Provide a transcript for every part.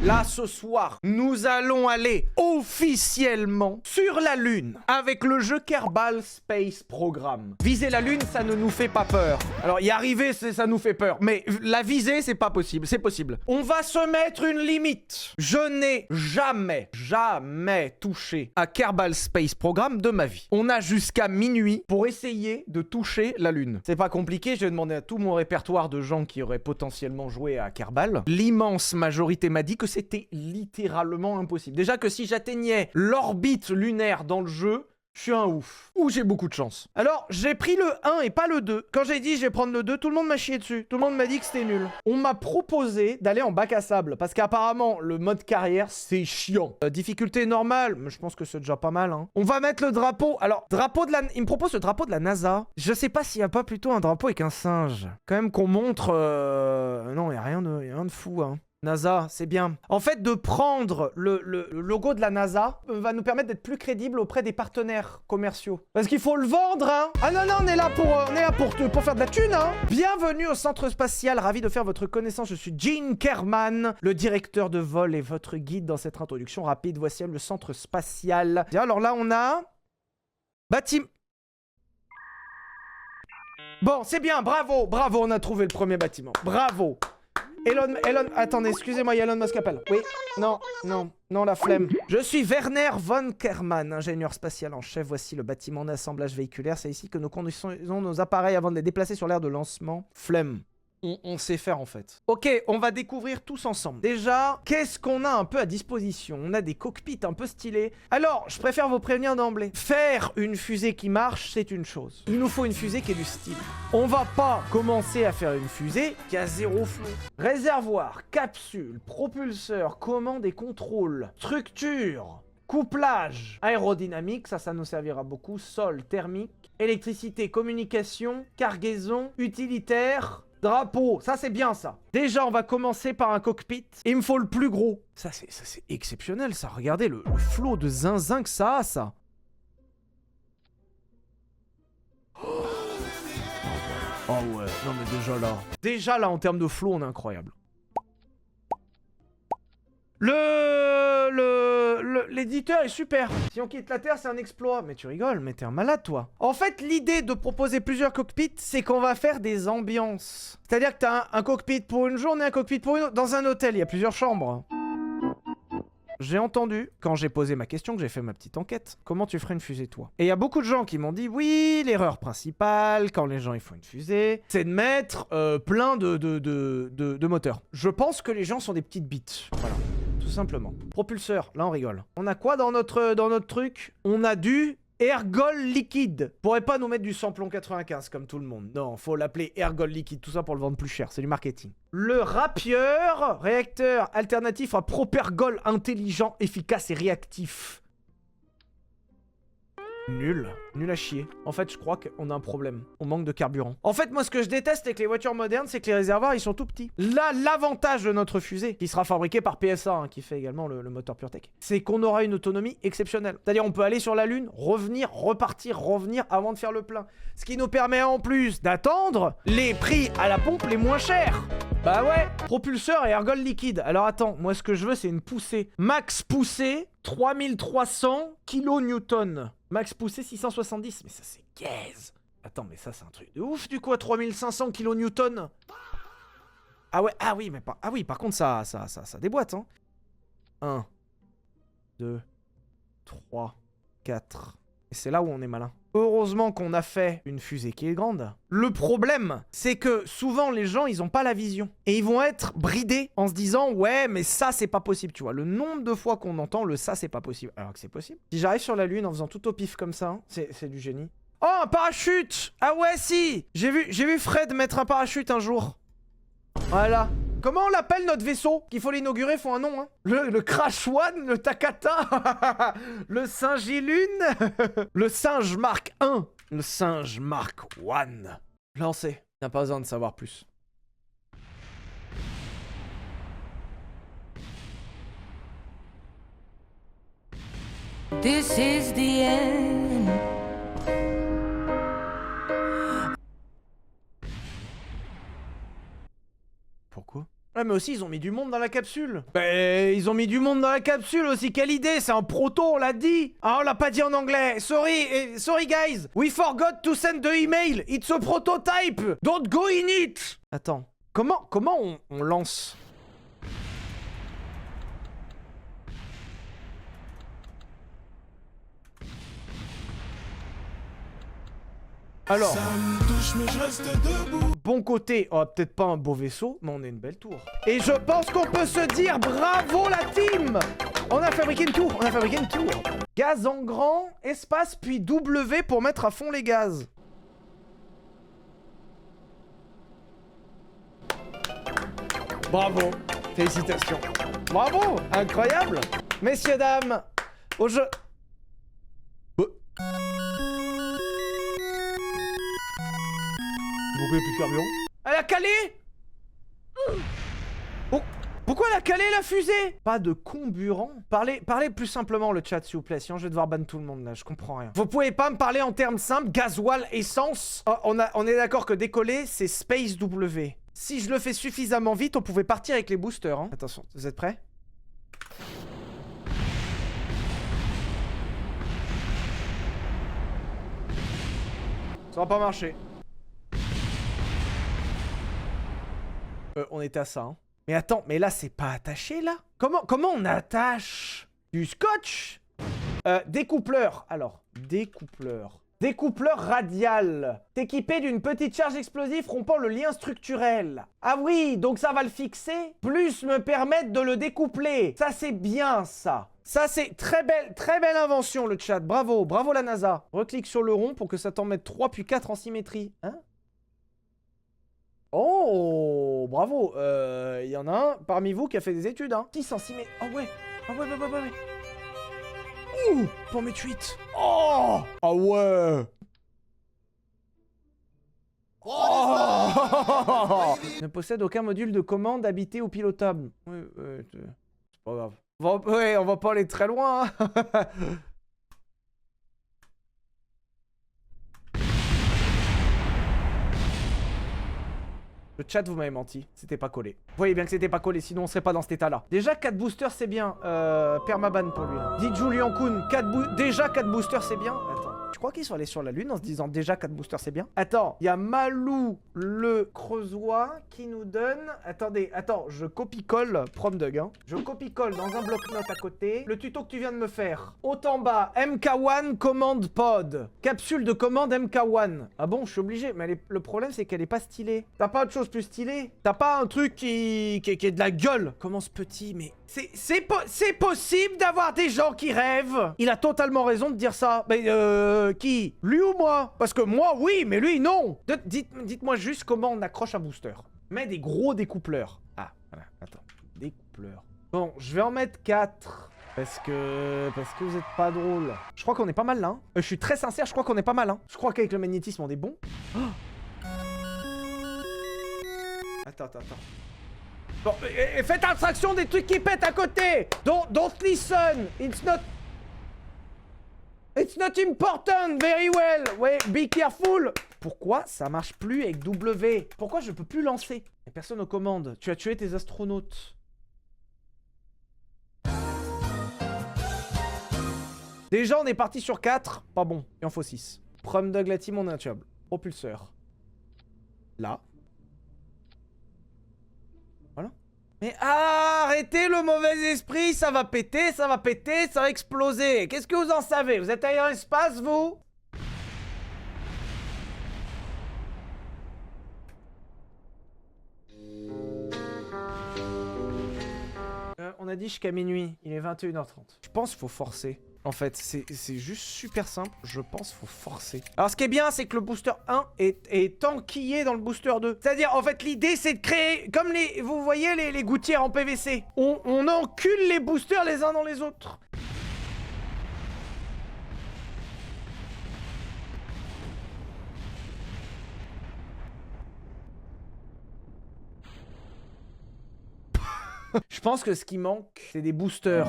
Là, ce soir, nous allons aller officiellement sur la Lune avec le jeu Kerbal Space Program. Viser la Lune, ça ne nous fait pas peur. Alors, y arriver, ça nous fait peur. Mais la viser, c'est pas possible. C'est possible. On va se mettre une limite. Je n'ai jamais touché à Kerbal Space Program de ma vie. On a jusqu'à minuit pour essayer de toucher la Lune. C'est pas compliqué. J'ai demandé à tout mon répertoire de gens qui auraient potentiellement joué à Kerbal. L'immense majorité m'a dit que c'était littéralement impossible. Déjà que si j'atteignais l'orbite lunaire dans le jeu, je suis un ouf. Ou j'ai beaucoup de chance. Alors, j'ai pris le 1 et pas le 2. Quand j'ai dit je vais prendre le 2, tout le monde m'a chié dessus. Tout le monde m'a dit que c'était nul. On m'a proposé d'aller en bac à sable. Parce qu'apparemment, le mode carrière, c'est chiant. Difficulté normale, mais je pense que c'est déjà pas mal. Hein. On va mettre le drapeau. Alors, drapeau de la... Il me propose le drapeau de la NASA. Je sais pas s'il y a pas plutôt un drapeau avec un singe. Quand même qu'on montre... Non, il y a rien de fou, hein. NASA, c'est bien. En fait, de prendre le logo de la NASA va nous permettre d'être plus crédibles auprès des partenaires commerciaux. Parce qu'il faut le vendre, hein. Ah non, non, on est là pour faire de la thune, hein. Bienvenue au centre spatial, ravi de faire votre connaissance. Je suis Gene Kerman, le directeur de vol et votre guide dans cette introduction rapide. Voici le centre spatial. Alors là, on a... bâtiment. Bon, c'est bien, bravo, bravo, on a trouvé le premier bâtiment. Bravo. Elon, attendez, excusez-moi, Elon Musk appelle. Oui, non, la flemme. Je suis Werner von Kerman, ingénieur spatial en chef. Voici le bâtiment d'assemblage véhiculaire. C'est ici que nous conduisons nos appareils avant de les déplacer sur l'aire de lancement. Flemme. On sait faire en fait. Ok, on va découvrir tous ensemble. Déjà, qu'est-ce qu'on a un peu à disposition? On a des cockpits un peu stylés. Alors, je préfère vous prévenir d'emblée. Faire une fusée qui marche, c'est une chose. Il nous faut une fusée qui ait du style. On va pas commencer à faire une fusée qui a zéro flou. Réservoir, capsule, propulseur, commande et contrôle, structure, couplage, aérodynamique, ça nous servira beaucoup, sol, thermique, électricité, communication, cargaison, utilitaire... Drapeau, ça c'est bien ça. Déjà, on va commencer par un cockpit. Il me faut le plus gros. Ça c'est exceptionnel ça. Regardez le flot de zinzin que ça a, ça. Oh ouais, non mais déjà là. Déjà là, en termes de flot, on est incroyable. L'éditeur est super. Si on quitte la Terre, c'est un exploit. Mais tu rigoles, mais t'es un malade, toi. En fait, l'idée de proposer plusieurs cockpits, c'est qu'on va faire des ambiances. C'est-à-dire que t'as un cockpit pour une journée, un cockpit pour une autre. Dans un hôtel, il y a plusieurs chambres. J'ai entendu, quand j'ai posé ma question, que j'ai fait ma petite enquête, comment tu ferais une fusée, toi? Et il y a beaucoup de gens qui m'ont dit, oui, l'erreur principale, quand les gens ils font une fusée, c'est de mettre plein de moteurs. Je pense que les gens sont des petites bites. Voilà. Tout simplement. Propulseur, là on rigole. On a quoi dans notre truc? On a du Ergol liquide. Pourrait pas nous mettre du samplon 95 comme tout le monde. Non, faut l'appeler Ergol liquide. Tout ça pour le vendre plus cher. C'est du marketing. Le Rapier, réacteur alternatif à Propergol intelligent, efficace et réactif. Nul à chier. En fait, je crois qu'on a un problème. On manque de carburant. En fait, moi, ce que je déteste avec les voitures modernes, c'est que les réservoirs, ils sont tout petits. Là, l'avantage de notre fusée, qui sera fabriquée par PSA, hein, qui fait également le moteur PureTech, c'est qu'on aura une autonomie exceptionnelle. C'est-à-dire, on peut aller sur la Lune, revenir, repartir, revenir avant de faire le plein. Ce qui nous permet en plus d'attendre les prix à la pompe les moins chers. Bah ouais, propulseur et ergol liquide. Alors attends, moi ce que je veux c'est une poussée. Max poussée, 3300 kN. Max poussée, 670. Mais ça c'est gaze. Attends, mais ça c'est un truc de ouf du coup, 3500 kN. Ah ouais, ah oui, mais pas... Ah oui, par contre ça déboîte, hein. 1, 2, 3, 4... Et c'est là où on est malin. Heureusement qu'on a fait une fusée qui est grande. Le problème, c'est que souvent les gens, ils ont pas la vision. Et ils vont être bridés en se disant « Ouais, mais ça, c'est pas possible. » Tu vois, le nombre de fois qu'on entend le « ça, c'est pas possible ». Alors que c'est possible. Si j'arrive sur la Lune en faisant tout au pif comme ça, hein, c'est du génie. Oh, un parachute! Ah ouais, si! J'ai vu Fred mettre un parachute un jour. Voilà. Comment on l'appelle notre vaisseau? Qu'il faut l'inaugurer, faut un nom, hein. Le Crash One, le Takata, le Singe-Lune, le Singe Mark 1, le Singe Mark 1. Lancé. N'a pas besoin de savoir plus. This is the end. Pourquoi? Ouais, mais aussi, ils ont mis du monde dans la capsule. Ben, ils ont mis du monde dans la capsule aussi. Quelle idée, c'est un proto, on l'a dit. Ah, on l'a pas dit en anglais. Sorry guys. We forgot to send the email. It's a prototype. Don't go in it. Attends, comment on lance? Alors, ça me touche, mais je reste debout. Bon côté, oh, peut-être pas un beau vaisseau, mais on est une belle tour. Et je pense qu'on peut se dire bravo la team. On a fabriqué une tour, Gaz en grand, espace, puis W pour mettre à fond les gaz. Bravo, félicitations. Bravo, incroyable. Messieurs, dames, au jeu... Pourquoi il n'y a plus de carburant? Elle a calé. Oh, pourquoi elle a calé la fusée? Pas de comburant. Parlez plus simplement le chat s'il vous plaît, sinon je vais devoir ban tout le monde là, je comprends rien. Vous pouvez pas me parler en termes simples, gasoil, essence. Oh, on est d'accord que décoller c'est Space W. Si je le fais suffisamment vite, on pouvait partir avec les boosters. Hein. Attention, vous êtes prêts? Ça va pas marcher. On était à ça, hein. Mais attends, mais là, c'est pas attaché, là? Comment on attache? Du scotch? Découpleur. Alors, découpleur. Découpleur radial. Équipé d'une petite charge explosive rompant le lien structurel. Ah oui, donc ça va le fixer, plus me permettre de le découpler. Ça, c'est bien, ça. Ça, c'est très belle invention, le chat. Bravo, bravo la NASA. Reclique sur le rond pour que ça t'en mette 3 puis 4 en symétrie. Hein? Oh, bravo. Il y en a un parmi vous qui a fait des études, hein. 6 cm. Oh ouais. Ah ouais. Ouh, pour mes tweets. Oh. Ah ouais. Oh. Ne possède aucun module de commande habité ou pilotable. Ouais, c'est pas grave. On va pas aller très loin, hein. Le chat, vous m'avez menti. C'était pas collé. Vous voyez bien que c'était pas collé, sinon on serait pas dans cet état-là. Déjà, 4 boosters, c'est bien. Permaban pour lui. Là. Dit Julian Kuhn, déjà 4 boosters, c'est bien. Attends. Je crois qu'ils sont allés sur la Lune en se disant déjà 4 boosters, c'est bien. Attends, il y a Malou le Creusois qui nous donne... Attendez, je copie-colle, Promdug, hein. Je copie-colle dans un bloc-notes à côté. Le tuto que tu viens de me faire. Haut en bas, MK1 commande pod. Capsule de commande MK1. Ah bon, je suis obligé. Mais le problème, c'est qu'elle est pas stylée. T'as pas autre chose plus stylée? T'as pas un truc qui est de la gueule? Comment ce petit, mais... C'est possible d'avoir des gens qui rêvent. Il a totalement raison de dire ça. Mais qui? Lui ou moi? Parce que moi, oui, mais lui, non. Dites-moi juste comment on accroche un booster. Mets des gros découpleurs. Ah, voilà, attends. Découpleurs. Bon, je vais en mettre 4. Parce que vous êtes pas drôle. Je crois qu'on est pas mal là. Hein. Je suis très sincère, je crois qu'on est pas mal. Hein. Je crois qu'avec le magnétisme, on est bon. Oh. Attends. Bon, faites abstraction des trucs qui pètent à côté. Don't listen. It's not important. Very well. Wait, be careful. Pourquoi ça marche plus avec W? Pourquoi je peux plus lancer? Y'a personne aux commandes. Tu as tué tes astronautes. Déjà, on est parti sur 4. Pas bon. Il en faut 6. Promdug, la team, on est intuable. Propulseur. Là. Voilà. Mais arrêtez le mauvais esprit, ça va péter, ça va exploser. Qu'est-ce que vous en savez? Vous êtes allé dans l'espace, vous? On a dit jusqu'à minuit, il est 21h30. Je pense qu'il faut forcer. En fait, c'est juste super simple, je pense qu'il faut forcer. Alors ce qui est bien, c'est que le booster 1 est enquillé dans le booster 2. C'est-à-dire, en fait, l'idée, c'est de créer, comme vous voyez les gouttières en PVC. On encule les boosters les uns dans les autres. Je pense que ce qui manque, c'est des boosters.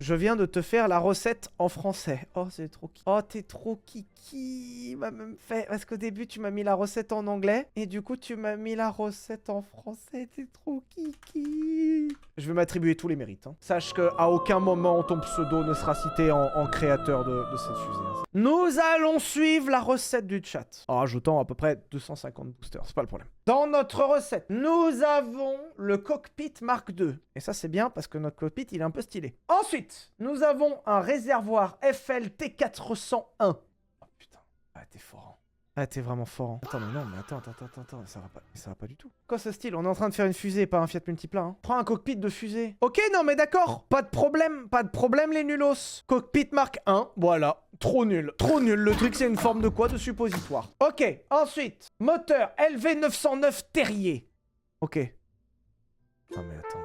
Je viens de te faire la recette en français. Oh, c'est trop kiki. Oh, t'es trop kiki. Il m'a même fait... Parce qu'au début, tu m'as mis la recette en anglais. Et du coup, tu m'as mis la recette en français. T'es trop kiki. Je vais m'attribuer tous les mérites. Hein. Sache qu'à aucun moment, ton pseudo ne sera cité en créateur de cette fusée. Hein. Nous allons suivre la recette du chat. En rajoutant à peu près 250 boosters. C'est pas le problème. Dans notre recette, nous avons le cockpit Mark II. Et ça, c'est bien parce que notre cockpit, il est un peu stylé. Ensuite, nous avons un réservoir FLT 401. Oh putain. Ah, t'es fort. Hein. Ah, t'es vraiment fort. Hein. Attends, mais non, mais attends. Ça va pas du tout. Quoi ce style? On est en train de faire une fusée, pas un Fiat Multipla. Hein. Prends un cockpit de fusée. Ok, non, mais d'accord. Pas de problème, les nulos. Cockpit Mark 1, voilà. Trop nul. Le truc, c'est une forme de quoi? De suppositoire. Ok, ensuite, moteur LV909 Terrier. Ok. Non, mais attends.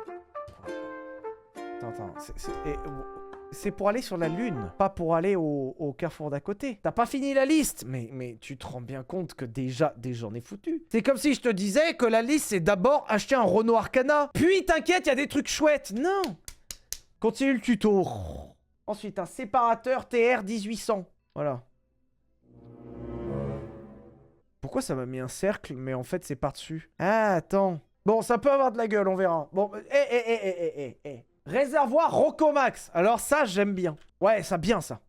C'est pour aller sur la Lune, pas pour aller au carrefour d'à côté. T'as pas fini la liste, mais tu te rends bien compte que déjà on est foutu. C'est comme si je te disais que la liste, c'est d'abord acheter un Renault Arcana. Puis, t'inquiète, il y a des trucs chouettes. Non. Continue le tuto. Ensuite, un séparateur TR 1800. Voilà. Pourquoi ça m'a mis un cercle, mais en fait, c'est par-dessus? Ah, attends. Bon, ça peut avoir de la gueule, on verra. Bon, Réservoir Rockomax. Alors ça, j'aime bien. Ouais, ça bien, ça.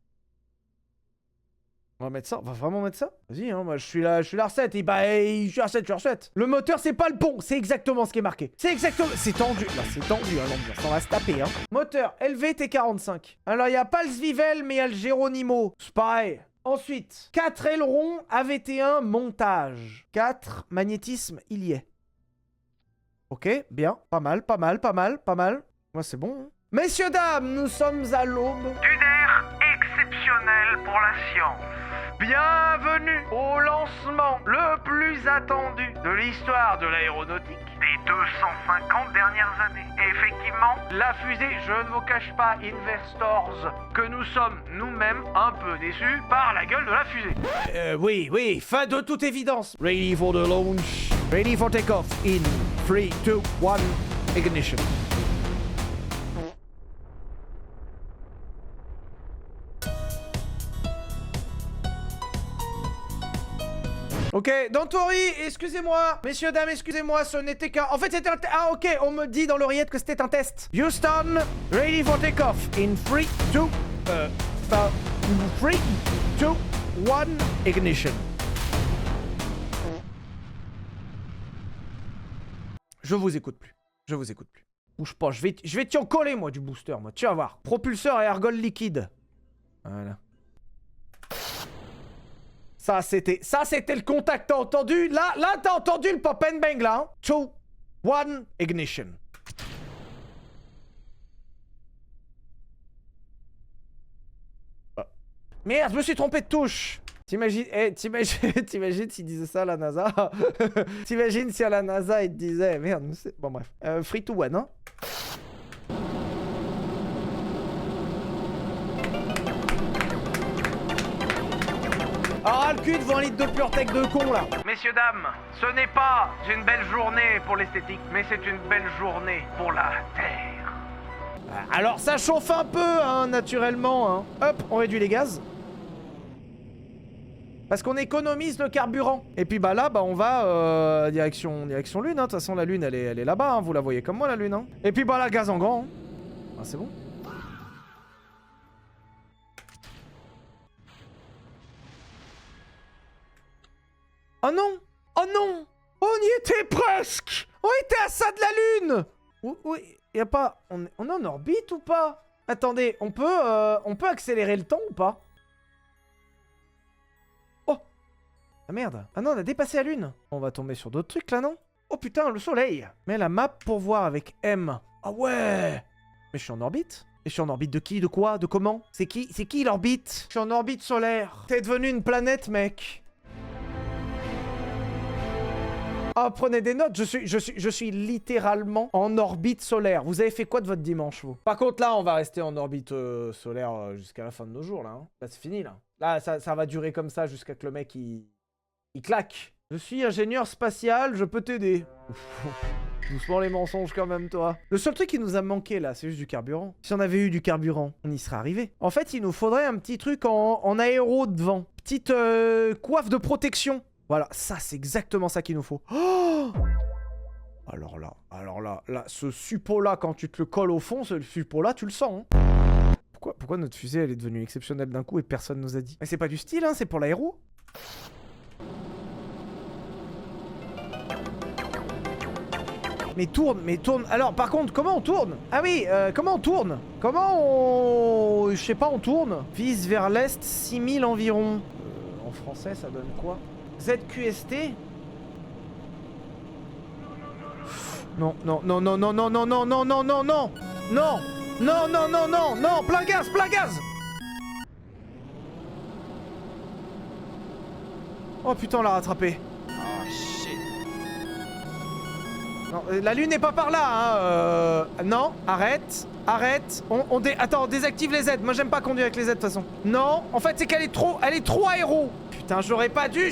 On va mettre ça. On va vraiment mettre ça? Vas-y, hein, moi, je suis la recette. Et bah, je suis la recette. Le moteur, c'est pas le pont. C'est exactement ce qui est marqué. C'est exactement... C'est tendu. Là, c'est tendu, hein, l'ambiance. On va se taper, hein. Moteur LVT45. Alors, il n'y a pas le Zwivel, mais il y a le Geronimo. C'est pareil. Ensuite, 4 ailerons AVT1 montage. 4 magnétisme, il y est. Ok, bien. Pas mal. Moi, c'est bon. Hein. Messieurs, dames, nous sommes à l'aube d'une ère exceptionnelle pour la science. Bienvenue au lancement le plus attendu de l'histoire de l'aéronautique des 250 dernières années. Et effectivement, la fusée, je ne vous cache pas, Investors, que nous sommes nous-mêmes un peu déçus par la gueule de la fusée. Oui, fin de toute évidence. Ready for the launch. Ready for takeoff in 3, 2, 1, ignition. Ok, don't worry, excusez-moi. Messieurs, dames, excusez-moi, ce n'était qu'un... En fait, c'était un... Ah, ok, on me dit dans l'oreillette que c'était un test. Houston, ready for takeoff in 3, 2... 3, 2, 1, ignition. Je vous écoute plus. Bouge pas, je vais t'y en coller, moi, du booster, moi. Tu vas voir. Propulseur et ergol liquide. Voilà. Ça, c'était le contact, t'as entendu? Là, t'as entendu le pop and bang, là, hein? 2, 1, ignition. Merde, je me suis trompé de touche. T'imagines s'il disait ça à la NASA? T'imagines si à la NASA, il te disait... Merde, bon, bref. 3, 2, 1, hein? Ah, le cul devant un litre de PureTech de con, là. Messieurs, dames, ce n'est pas une belle journée pour l'esthétique, mais c'est une belle journée pour la Terre. Alors, ça chauffe un peu, hein, naturellement, hein. Hop, on réduit les gaz. Parce qu'on économise le carburant. Et puis, bah là, bah on va direction Lune, hein. De toute façon, la Lune, elle est là-bas, hein. Vous la voyez comme moi, la Lune, hein. Et puis, bah là, gaz en grand, hein. Ah, c'est bon. Oh non! Oh non! On y était presque! On était à ça de la Lune! Oui, y a pas... On est en orbite ou pas? Attendez, on peut accélérer le temps ou pas? Oh! Ah merde! Ah non, on a dépassé la Lune! On va tomber sur d'autres trucs là, non? Oh putain, le soleil! Mets la map pour voir avec M. Ah ouais! Mais je suis en orbite? Et je suis en orbite de qui? De quoi? De comment? C'est qui l'orbite? Je suis en orbite solaire. T'es devenu une planète, mec. Ah, prenez des notes, je suis littéralement en orbite solaire. Vous avez fait quoi de votre dimanche, vous? Par contre, là, on va rester en orbite solaire jusqu'à la fin de nos jours, là. Hein. Là, c'est fini, là. Là, ça va durer comme ça jusqu'à que le mec, il claque. Je suis ingénieur spatial, je peux t'aider. Doucement les mensonges quand même, toi. Le seul truc qui nous a manqué là, c'est juste du carburant. Si on avait eu du carburant, on y serait arrivé. En fait, il nous faudrait un petit truc en aéro devant. Petite coiffe de protection. Voilà, ça c'est exactement ça qu'il nous faut. Oh, alors là, ce suppôt là, quand tu te le colles au fond, ce suppôt là, tu le sens. Hein. Pourquoi notre fusée, elle est devenue exceptionnelle d'un coup et personne nous a dit? Mais c'est pas du style, hein, c'est pour l'aéro. Mais tourne. Alors, par contre, comment on tourne? Ah oui, comment on tourne? Comment on... Je sais pas, on tourne. Vise vers l'est, 6000 environ. En français, ça donne quoi? ZQST? Non, plein gaz. Oh putain, on l'a rattrapé. Oh shit. Non, la lune n'est pas par là, hein. Non, arrête. Attends, on désactive les aides. Moi, j'aime pas conduire avec les aides, de toute façon. Non, en fait, c'est qu'elle est trop aéro. Putain, j'aurais pas dû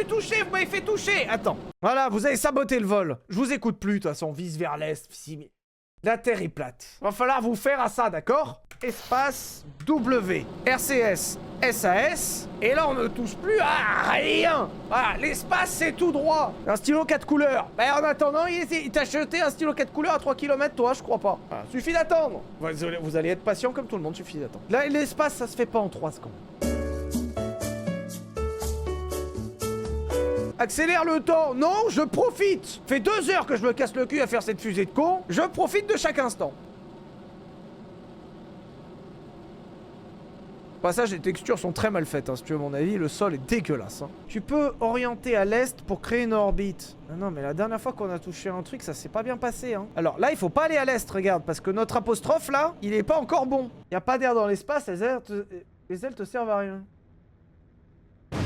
toucher. Vous m'avez fait toucher. Attends. Voilà, vous avez saboté le vol. Je vous écoute plus, de toute façon. Vise vers l'est. La Terre est plate. Va falloir vous faire à ça, d'accord? Espace W. RCS. SAS. Et là, on ne touche plus à rien. Voilà, l'espace, c'est tout droit. Un stylo 4 couleurs. Bah, en attendant, il t'a acheté un stylo 4 couleurs à 3 km, toi, je crois pas. Voilà, suffit d'attendre. Vous allez être patient comme tout le monde, suffit d'attendre. Là, l'espace, ça se fait pas en 3 secondes. Accélère le temps. Non, je profite. Fait 2 heures que je me casse le cul à faire cette fusée de con. Je profite de chaque instant. Au passage, les textures sont très mal faites, hein, si tu veux mon avis. Le sol est dégueulasse. Hein. Tu peux orienter à l'est pour créer une orbite. Non, mais la dernière fois qu'on a touché un truc, ça s'est pas bien passé. Hein. Alors là, il faut pas aller à l'est, regarde. Parce que notre apostrophe, là, il est pas encore bon. Y a pas d'air dans l'espace, les ailes te servent à rien.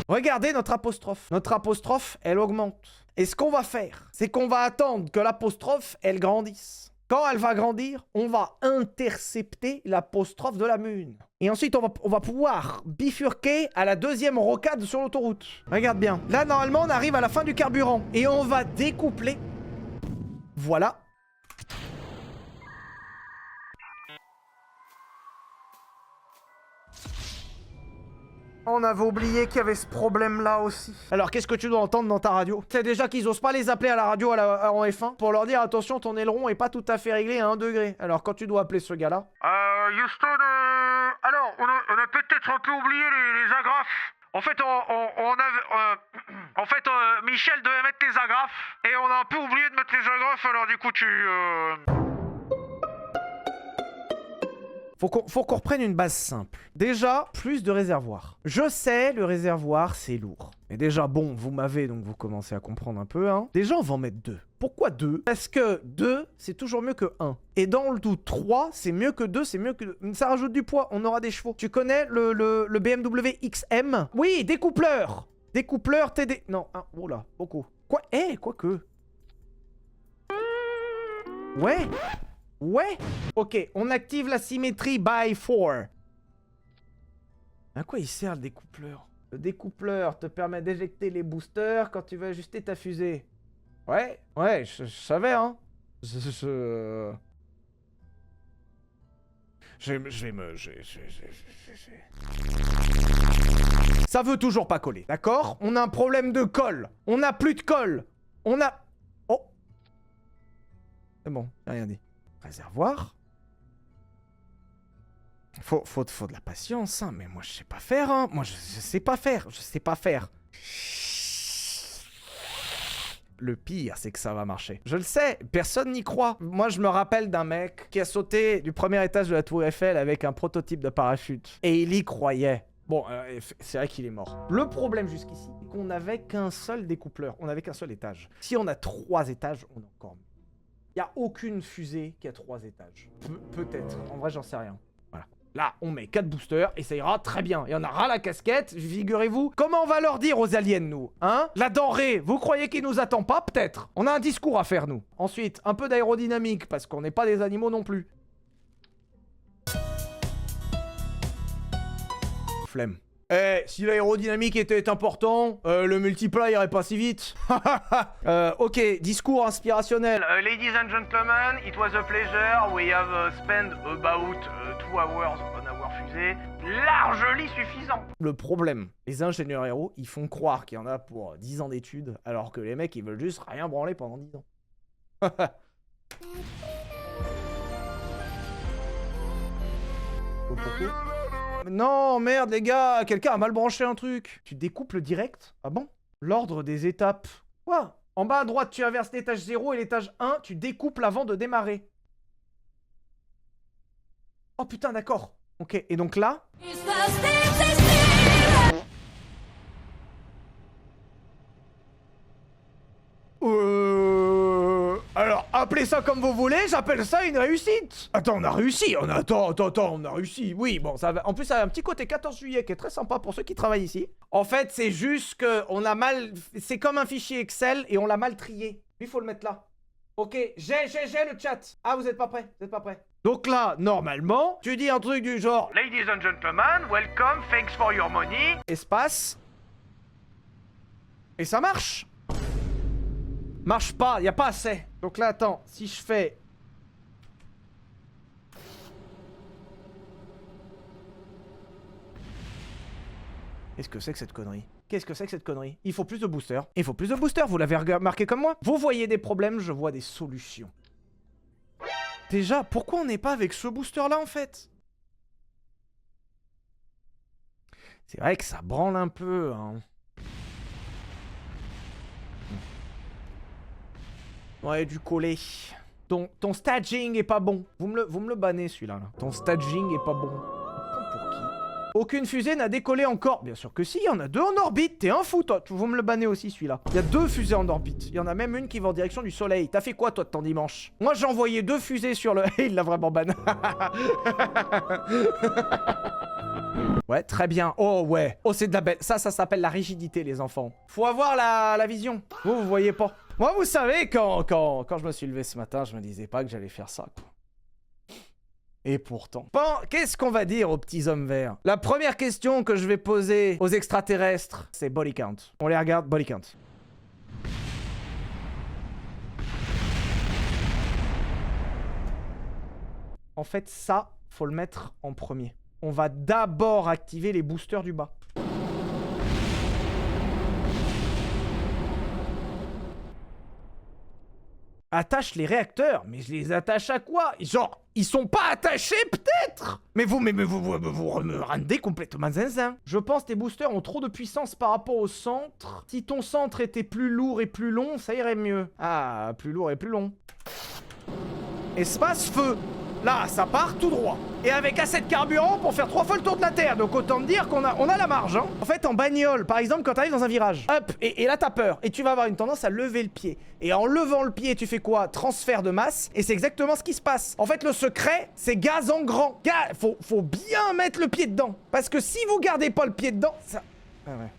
Regardez notre apostrophe. Notre apostrophe, elle augmente. Et ce qu'on va faire, c'est qu'on va attendre que l'apostrophe, elle grandisse. Quand elle va grandir, on va intercepter l'apostrophe de la Lune. Et ensuite, on va pouvoir bifurquer à la 2e rocade sur l'autoroute. Regarde bien. Là, normalement, on arrive à la fin du carburant. Et on va découpler. Voilà. On avait oublié qu'il y avait ce problème-là aussi. Alors, qu'est-ce que tu dois entendre dans ta radio? C'est déjà qu'ils osent pas les appeler à la radio en F1 pour leur dire attention, ton aileron est pas tout à fait réglé à 1 degré. Alors, quand tu dois appeler ce gars-là... Houston, alors, on a peut-être un peu oublié les agrafes. En fait, Michel devait mettre les agrafes et on a un peu oublié de mettre les agrafes. Alors, du coup, Faut qu'on reprenne une base simple. Déjà, plus de réservoirs. Je sais, le réservoir, c'est lourd. Mais déjà, bon, vous m'avez, donc vous commencez à comprendre un peu, hein. Déjà, on va en mettre 2. Pourquoi 2? Parce que 2, c'est toujours mieux que 1. Et dans le doute, 3, c'est mieux que 2, c'est mieux que 2. Ça rajoute du poids, on aura des chevaux. Tu connais le BMW XM? Oui, découpleur. Découpleur TD... Non, hein, oh là, beaucoup. Quoi? Quoique. Ouais. Ok, on active la symétrie by 4. À quoi il sert le découpleur? Le découpleur te permet d'éjecter les boosters quand tu veux ajuster ta fusée. Ouais, je savais, hein. Ça veut toujours pas coller, d'accord? On a un problème de colle. On n'a plus de colle. Oh. C'est bon, j'ai rien dit. Réservoir. Faut de la patience, hein. Mais moi, je sais pas faire, hein. Moi, je sais pas faire. Le pire, c'est que ça va marcher. Je le sais, personne n'y croit. Moi, je me rappelle d'un mec qui a sauté du premier étage de la Tour Eiffel avec un prototype de parachute. Et il y croyait. Bon, c'est vrai qu'il est mort. Le problème jusqu'ici, c'est qu'on n'avait qu'un seul découpleur. On n'avait qu'un seul étage. Si on a 3 étages, on est encore mieux. Il n'y a aucune fusée qui a 3 étages. Peut-être. En vrai, j'en sais rien. Voilà. Là, on met 4 boosters et ça ira très bien. Il y en a ras la casquette, figurez-vous. Comment on va leur dire aux aliens, nous? Hein? La denrée, vous croyez qu'ils nous attendent pas? Peut-être. On a un discours à faire, nous. Ensuite, un peu d'aérodynamique, parce qu'on n'est pas des animaux non plus. Flemme. Eh, si l'aérodynamique était important, le multiplat irait pas si vite. Ok, discours inspirationnel. Ladies and gentlemen, it was a pleasure. We have spent about 2 hours on our fusée. Largely suffisant. Le problème, les ingénieurs aéros, ils font croire qu'il y en a pour 10 ans d'études, alors que les mecs, ils veulent juste rien branler pendant 10 ans. Pourquoi ? Non, merde, les gars, quelqu'un a mal branché un truc. Tu découpes le direct? Ah bon? L'ordre des étapes. Quoi? En bas à droite, tu inverses l'étage 0 et l'étage 1, tu découpes avant de démarrer. Oh putain, d'accord. Ok, et donc là? Alors, appelez ça comme vous voulez, j'appelle ça une réussite. Attends, on a réussi, on a réussi. Oui, bon, ça va. En plus, ça a un petit côté 14 juillet qui est très sympa pour ceux qui travaillent ici. En fait, c'est juste que on a mal... C'est comme un fichier Excel et on l'a mal trié. Il faut le mettre là. Ok, j'ai le chat. Ah, vous êtes pas prêts, vous êtes pas prêts. Donc là, normalement, tu dis un truc du genre... Ladies and gentlemen, welcome, thanks for your money. Espace. Et ça marche. Marche pas, y a pas assez. Donc là, attends, si je fais... Qu'est-ce que c'est que cette connerie? Qu'est-ce que c'est que cette connerie? Il faut plus de boosters. Il faut plus de boosters, vous l'avez remarqué comme moi. Vous voyez des problèmes, je vois des solutions. Déjà, pourquoi on n'est pas avec ce booster-là, en fait? C'est vrai que ça branle un peu, hein. Ouais, du coller. Ton staging est pas bon. Vous me le bannez, celui-là. Là. Ton staging est pas bon. Pour qui? Aucune fusée n'a décollé encore. Bien sûr que si, il y en a 2 en orbite. T'es un fou, toi. Vous me le bannez aussi, celui-là. Il y a 2 fusées en orbite. Il y en a même une qui va en direction du soleil. T'as fait quoi, toi, de ton dimanche? Moi, j'ai envoyé 2 fusées sur le... Il l'a vraiment banné. Ouais, très bien. Oh, ouais. Oh, c'est de la belle... Ça s'appelle la rigidité, les enfants. Faut avoir la vision. Vous voyez pas. Moi, vous savez, quand je me suis levé ce matin, je me disais pas que j'allais faire ça, quoi. Et pourtant. Bon, qu'est-ce qu'on va dire aux petits hommes verts? La première question que je vais poser aux extraterrestres, c'est body count. On les regarde, body count. En fait, ça, faut le mettre en premier. On va d'abord activer les boosters du bas. Attache les réacteurs, mais je les attache à quoi? Genre, ils sont pas attachés peut-être? Mais vous me rendez complètement zinzin. Je pense que tes boosters ont trop de puissance par rapport au centre. Si ton centre était plus lourd et plus long, ça irait mieux. Ah, plus lourd et plus long. Espace feu. Là, ça part tout droit. Et avec assez de carburant pour faire 3 fois le tour de la Terre. Donc autant te dire qu'on a la marge, hein. En fait, en bagnole, par exemple, quand t'arrives dans un virage, hop, et là t'as peur. Et tu vas avoir une tendance à lever le pied. Et en levant le pied, tu fais quoi? Transfert de masse. Et c'est exactement ce qui se passe. En fait, le secret, c'est gaz en grand. Faut bien mettre le pied dedans. Parce que si vous gardez pas le pied dedans, ça... Ah ouais.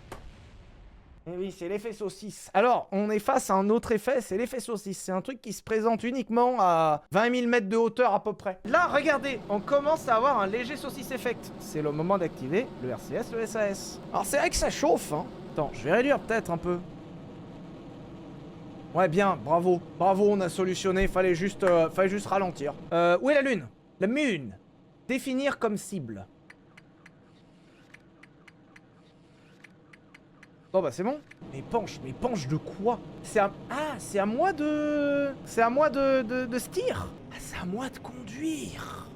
Eh oui, c'est l'effet saucisse. Alors, on est face à un autre effet, c'est l'effet saucisse. C'est un truc qui se présente uniquement à 20 000 mètres de hauteur à peu près. Là, regardez, on commence à avoir un léger saucisse effect. C'est le moment d'activer le RCS, le SAS. Alors, c'est vrai que ça chauffe, hein. Attends, je vais réduire peut-être un peu. Ouais, bien, bravo. Bravo, on a solutionné, fallait juste ralentir. Où est la lune? La lune. Définir comme cible. Bon bah c'est bon. Mais penche de quoi? C'est à... Ah, c'est à moi de... C'est à moi de styre. Ah, c'est à moi de conduire.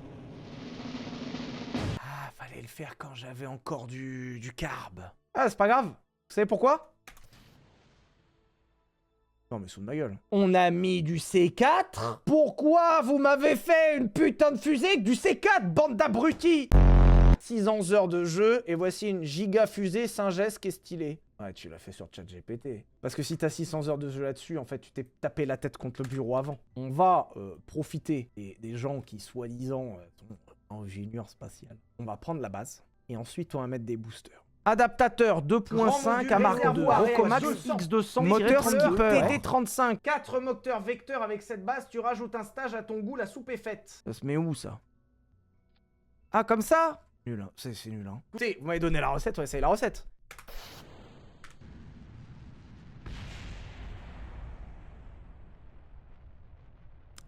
Ah, fallait le faire quand j'avais encore du carb. Ah, c'est pas grave. Vous savez pourquoi? Non mais sous de ma gueule. On a mis du C4? Pourquoi vous m'avez fait une putain de fusée avec du C4, bande d'abrutis? 600 heures de jeu, et voici une giga fusée Saint-Gest qui est stylée. Ouais, tu l'as fait sur ChatGPT. Parce que si t'as 600 heures de jeu là-dessus, en fait, tu t'es tapé la tête contre le bureau avant. On va profiter des gens qui, soi-disant, sont ingénieurs spatiaux. On va prendre la base, et ensuite, on va mettre des boosters. Adaptateur 2.5 à marque 2, Rocomax X200, moteur Skipper TT35, 4 moteurs vecteurs avec cette base, tu rajoutes un stage à ton goût, la soupe est faite. Ça se met où ça? Ah, comme ça? Nul, hein. C'est nul, hein. Écoutez, vous m'avez donné la recette, on va essayer la recette.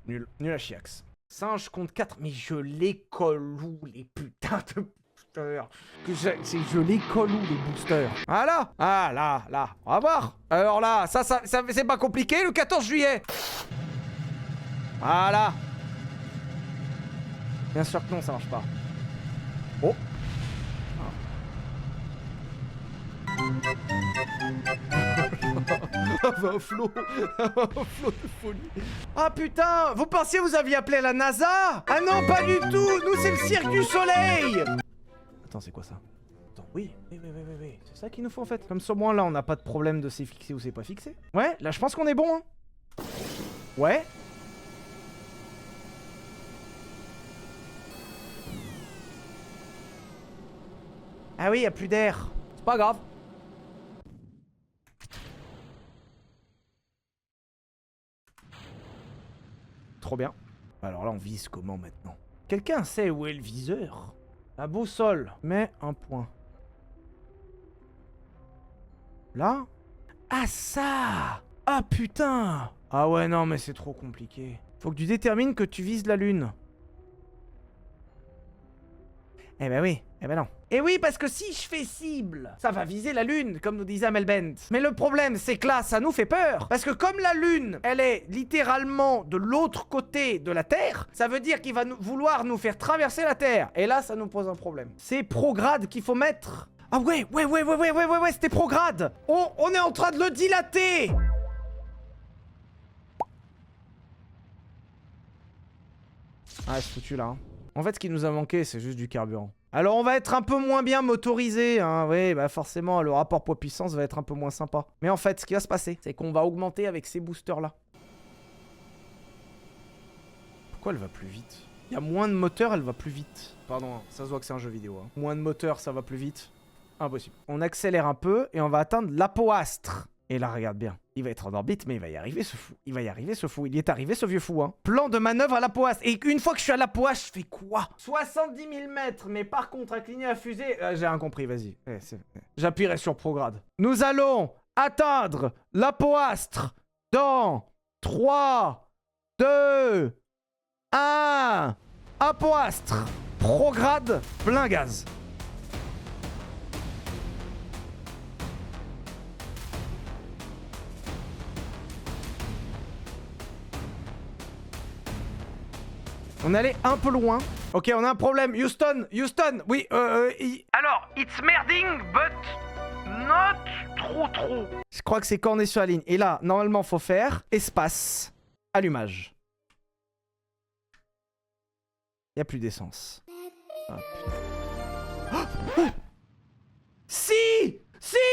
Nul. Nul à chiax. Singe compte 4, mais je les colle où, les putains de boosters? Je les colle où, les boosters? Ah là! Ah là, là. On va voir. Alors là, ça c'est pas compliqué, le 14 juillet. Voilà. Bien sûr que non, ça marche pas. Oh. Un flot de folie. Ah putain, vous pensiez vous aviez appelé la NASA? Ah non, pas du tout. Nous c'est le Cirque du Soleil. Attends, c'est quoi ça? Attends, oui. C'est ça qu'il nous faut en fait. Comme ça, au moins là, on n'a pas de problème de c'est fixé ou c'est pas fixé. Ouais, là je pense qu'on est bon, hein. Ouais. Ah oui, y a plus d'air. C'est pas grave. Trop bien. Alors là, on vise comment maintenant? Quelqu'un sait où est le viseur? La boussole. Mets un point. Là? Ah ça! Ah putain! Ah ouais, non, mais c'est trop compliqué. Faut que tu détermines que tu vises la lune. Eh ben oui, eh ben non. Et oui, parce que si je fais cible, ça va viser la lune, comme nous disait Amel Bent. Mais le problème, c'est que là, ça nous fait peur. Parce que comme la lune, elle est littéralement de l'autre côté de la Terre, ça veut dire qu'il va vouloir nous faire traverser la Terre. Et là, ça nous pose un problème. C'est prograde qu'il faut mettre. Ah ouais, c'était prograde. Oh, on est en train de le dilater. Ah, c'est foutu là. Hein. En fait, ce qui nous a manqué, c'est juste du carburant. Alors, on va être un peu moins bien motorisé, hein. Oui, bah forcément, le rapport poids-puissance va être un peu moins sympa. Mais en fait, ce qui va se passer, c'est qu'on va augmenter avec ces boosters-là. Pourquoi elle va plus vite? Il y a moins de moteur, elle va plus vite. Pardon, ça se voit que c'est un jeu vidéo. Hein. Moins de moteur, ça va plus vite. Impossible. On accélère un peu et on va atteindre l'apoastre. Et là, regarde bien. Il va être en orbite, mais il va y arriver, ce fou. Il va y arriver, ce fou. Il y est arrivé, ce vieux fou, hein. Plan de manœuvre à l'apoastre. Et une fois que je suis à l'apoastre, je fais quoi? 70 000 mètres, mais par contre, incliné à fusée... j'ai rien compris, vas-y. J'appuierai sur prograde. Nous allons atteindre l'apoastre dans 3, 2, 1... Apoastre. Prograde, plein gaz. On est allé un peu loin. Ok, on a un problème. Houston, oui, Alors, it's merding, but not trop. Je crois que c'est quand on est sur la ligne. Et là, normalement, faut faire espace, allumage. Il n'y a plus d'essence. Ah, putain. Oh, si,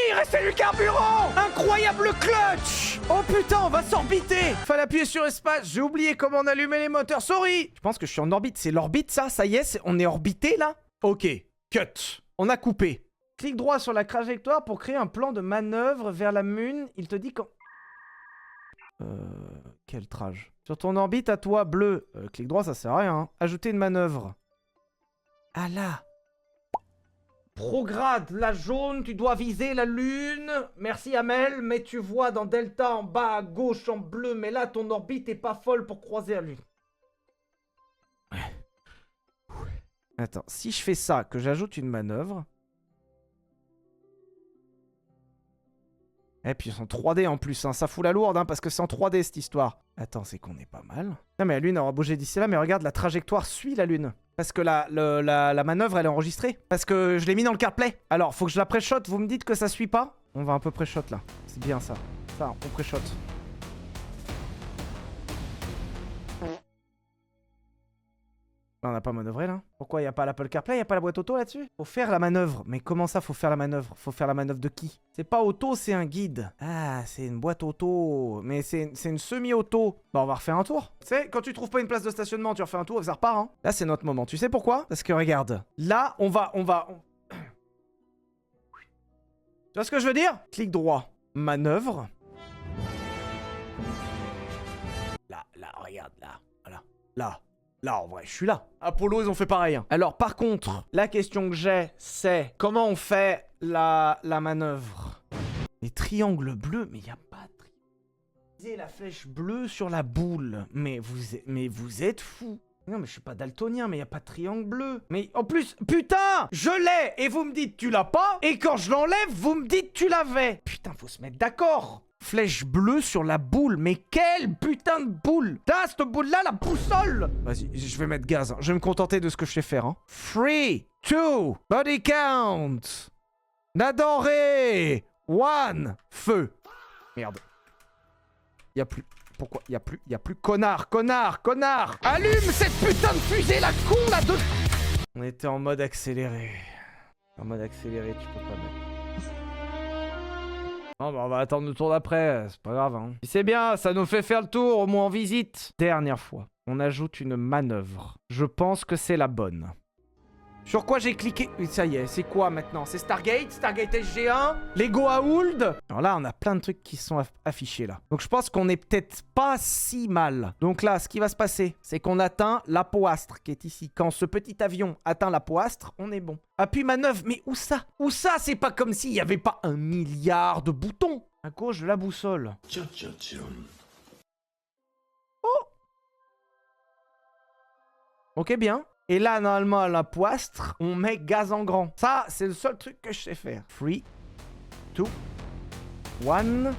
il restait du carburant. Incroyable clutch. Oh putain, on va s'orbiter. Fallait appuyer sur espace. J'ai oublié comment on allumait les moteurs. Sorry. Je pense que je suis en orbite. C'est l'orbite, ça? Ça y est, on est orbité, là? Ok. Cut. On a coupé. Clique droit sur la trajectoire pour créer un plan de manœuvre vers la Lune. Il te dit quand... Quel trage. Sur ton orbite, à toi, bleu. Clique droit, ça sert à rien. Hein. Ajouter une manœuvre. Ah là. Prograde, la jaune, tu dois viser la lune. Merci Amel, mais tu vois dans Delta en bas à gauche en bleu, mais là ton orbite est pas folle pour croiser la lune. Attends, si je fais ça, que j'ajoute une manœuvre... Et puis c'est en 3D en plus, hein. Ça fout la lourde, hein, parce que c'est en 3D cette histoire. Attends, c'est qu'on est pas mal. Non mais la lune aura bougé d'ici là, mais regarde, la trajectoire suit la lune. Parce que la manœuvre, elle est enregistrée. Parce que je l'ai mis dans le CarPlay. Alors, faut que je la pré-shot, vous me dites que ça suit pas? On va un peu pré-shot là. C'est bien ça. Ça, on pré-shot. Là, on n'a pas manœuvré là. Pourquoi il n'y a pas l'Apple CarPlay? Il n'y a pas la boîte auto là-dessus? Faut faire la manœuvre. Mais comment ça, faut faire la manœuvre? Faut faire la manœuvre de qui? C'est pas auto, c'est un guide. Ah, c'est une boîte auto. Mais c'est une semi-auto. Bah, on va refaire un tour. Tu sais, quand tu trouves pas une place de stationnement, tu refais un tour et ça repart, hein. Là, c'est notre moment. Tu sais pourquoi? Parce que regarde. Là, on va... Tu vois ce que je veux dire? Clic droit. Manœuvre. Là, regarde, là. Voilà. Là. Là, en vrai, je suis là. Apollo, ils ont fait pareil. Hein. Alors, par contre, la question que j'ai, c'est comment on fait la manœuvre? Les triangles bleus, mais il n'y a pas de triangle. Visez la flèche bleue sur la boule. Mais vous êtes fous. Non, mais je suis pas daltonien, mais il n'y a pas de triangle bleu. Mais en plus, putain, je l'ai et vous me dites tu l'as pas. Et quand je l'enlève, vous me dites tu l'avais. Putain, faut se mettre d'accord. Flèche bleue sur la boule. Mais quelle putain de boule! T'as cette boule-là, la boussole! Vas-y, je vais mettre gaz. Hein. Je vais me contenter de ce que je sais faire. Hein. 3, 2, body count. La denrée. 1, feu. Merde. Y a plus. Pourquoi y a plus. Connard. Allume cette putain de fusée, la con, là de... On était en mode accéléré. En mode accéléré, tu peux pas mettre. Non, bah on va attendre le tour d'après, c'est pas grave. Hein. C'est bien, ça nous fait faire le tour, au moins en visite. Dernière fois, on ajoute une manœuvre. Je pense que c'est la bonne. Sur quoi j'ai cliqué? Ça y est, c'est quoi maintenant? C'est Stargate? Stargate SG1? Lego Aould? Alors là, on a plein de trucs qui sont affichés là. Donc je pense qu'on est peut-être pas si mal. Donc là, ce qui va se passer, c'est qu'on atteint l'apoastre qui est ici. Quand ce petit avion atteint l'apoastre, on est bon. Appui manœuvre, mais où ça? Où ça? C'est pas comme s'il n'y avait pas 1 milliard de boutons. À gauche de la boussole. Oh! Ok, bien. Et là, normalement, à la poistre, on met gaz en grand. Ça, c'est le seul truc que je sais faire. 3, 2, 1.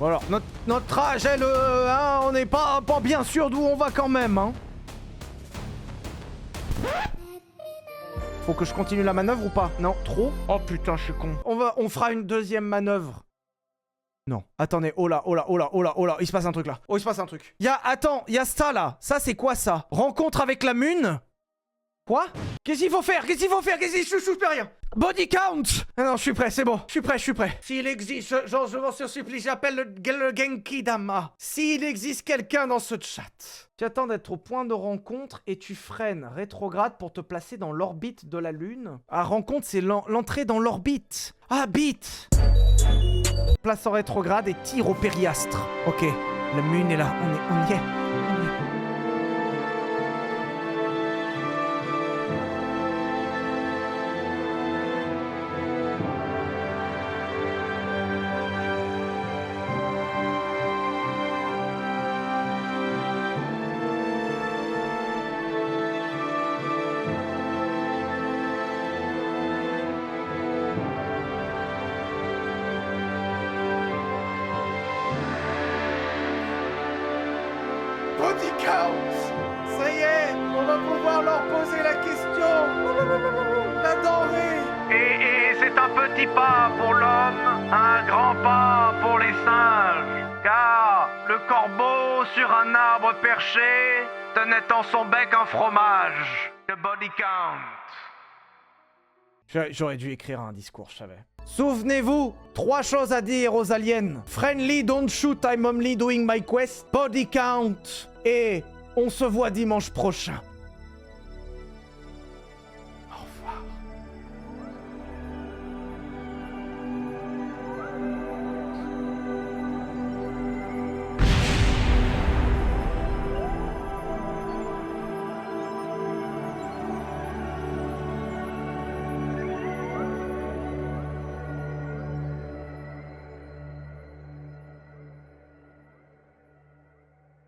Voilà, notre trajet, hein, on n'est pas bien sûr d'où on va quand même. Hein. Faut que je continue la manœuvre ou pas? Non, trop? Oh putain, je suis con. On fera une deuxième manœuvre. Non, attendez, oh là, il se passe un truc là. Oh, il se passe un truc. Attends, il y a ça là. Ça, c'est quoi ça? Rencontre avec la Mune? Quoi? Qu'est-ce qu'il faut faire? Je peux rien. Body count! Ah non, je suis prêt, c'est bon. Je suis prêt. S'il existe, genre, je m'en supplie, j'appelle le Genki Dama. S'il existe quelqu'un dans ce chat. Tu attends d'être au point de rencontre et tu freines rétrograde pour te placer dans l'orbite de la Lune. Ah, rencontre, c'est l'entrée dans l'orbite. Ah, bite! Place en rétrograde et tire au périastre. Ok, la Lune est là, on y est. Body count! Ça y est, on va pouvoir leur poser la question. La denrée. Et c'est un petit pas pour l'homme, un grand pas pour les singes. Car le corbeau sur un arbre perché tenait dans son bec un fromage. Le body count. J'aurais dû écrire un discours, je savais. Souvenez-vous, 3 choses à dire aux aliens. Friendly, don't shoot, I'm only doing my quest. Body count. Et on se voit dimanche prochain.